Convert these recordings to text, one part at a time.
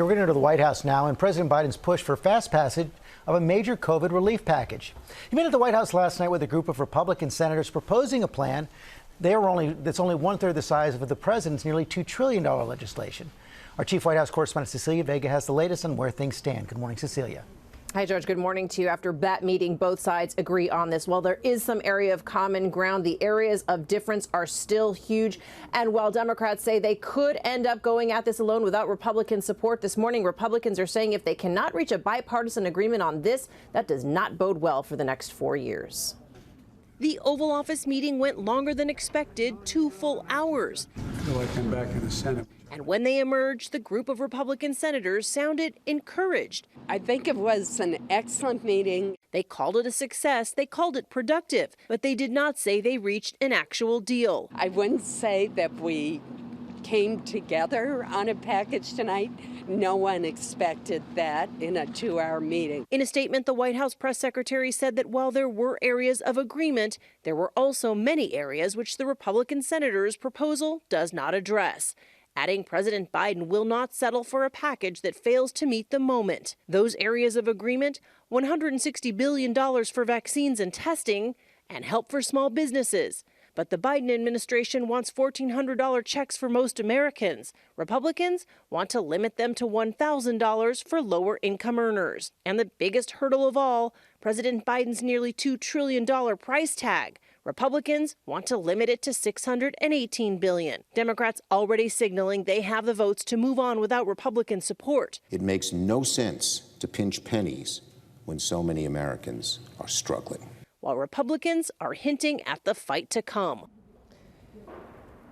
We're going to go to the White House now and President Biden's push for fast passage of a major COVID relief package. He met at the White House last night with a group of Republican senators proposing a plan that's only one-third the size of the president's nearly $2 trillion legislation. Our chief White House correspondent Cecilia Vega has the latest on where things stand. Good morning, Cecilia. Hi, George. Good morning to you. After that meeting, both sides agree on this. While there is some area of common ground, the areas of difference are still huge. And while Democrats say they could end up going at this alone without Republican support, this morning Republicans are saying if they cannot reach a bipartisan agreement on this, that does not bode well for the next 4 years. The Oval Office meeting went longer than expected, 2 full hours. I feel like I'm back in the Senate. And when they emerged, the group of Republican senators sounded encouraged. I think it was an excellent meeting. They called it a success. They called it productive, but they did not say they reached an actual deal. I wouldn't say that we came together on a package tonight. No one expected that in a 2-hour meeting. In a statement, the White House press secretary said that while there were areas of agreement, there were also many areas which the Republican senators' proposal does not address. Adding President Biden will not settle for a package that fails to meet the moment. Those areas of agreement, $160 billion for vaccines and testing, and help for small businesses. But the Biden administration wants $1,400 checks for most Americans. Republicans want to limit them to $1,000 for lower income earners. And the biggest hurdle of all, President Biden's nearly $2 trillion price tag. Republicans want to limit it to $618 billion. Democrats already signaling they have the votes to move on without Republican support. It makes no sense to pinch pennies when so many Americans are struggling. While Republicans are hinting at the fight to come.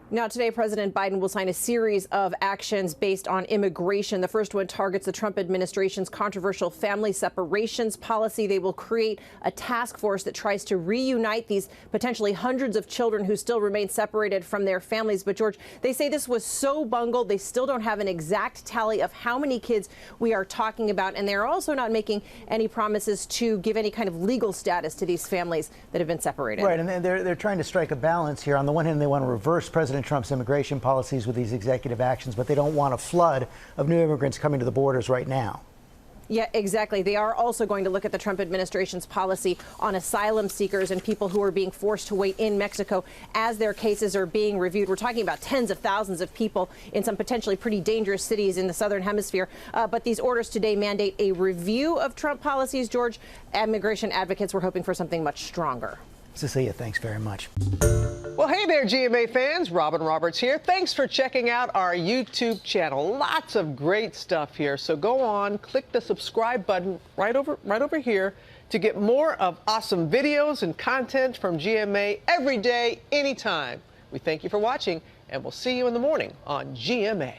Now, today, President Biden will sign a series of actions based on immigration. The first one targets the Trump administration's controversial family separations policy. They will create a task force that tries to reunite these potentially hundreds of children who still remain separated from their families. But, George, they say this was so bungled, they still don't have an exact tally of how many kids we are talking about. And they're also not making any promises to give any kind of legal status to these families that have been separated. Right, and they're trying to strike a balance here. On the one hand, they want to reverse President Trump's immigration policies with these executive actions, but they don't want a flood of new immigrants coming to the borders right now. Yeah, exactly. They are also going to look at the Trump administration's policy on asylum seekers and people who are being forced to wait in Mexico as their cases are being reviewed. We're talking about tens of thousands of people in some potentially pretty dangerous cities in the southern hemisphere. But these orders today mandate a review of Trump policies. George, immigration advocates were hoping for something much stronger. Cecilia, thanks very much. Well, hey there, GMA fans. Robin Roberts here. Thanks for checking out our YouTube channel. Lots of great stuff here. So go on, click the subscribe button right over here to get more of awesome videos and content from GMA every day, anytime. We thank you for watching, and we'll see you in the morning on GMA.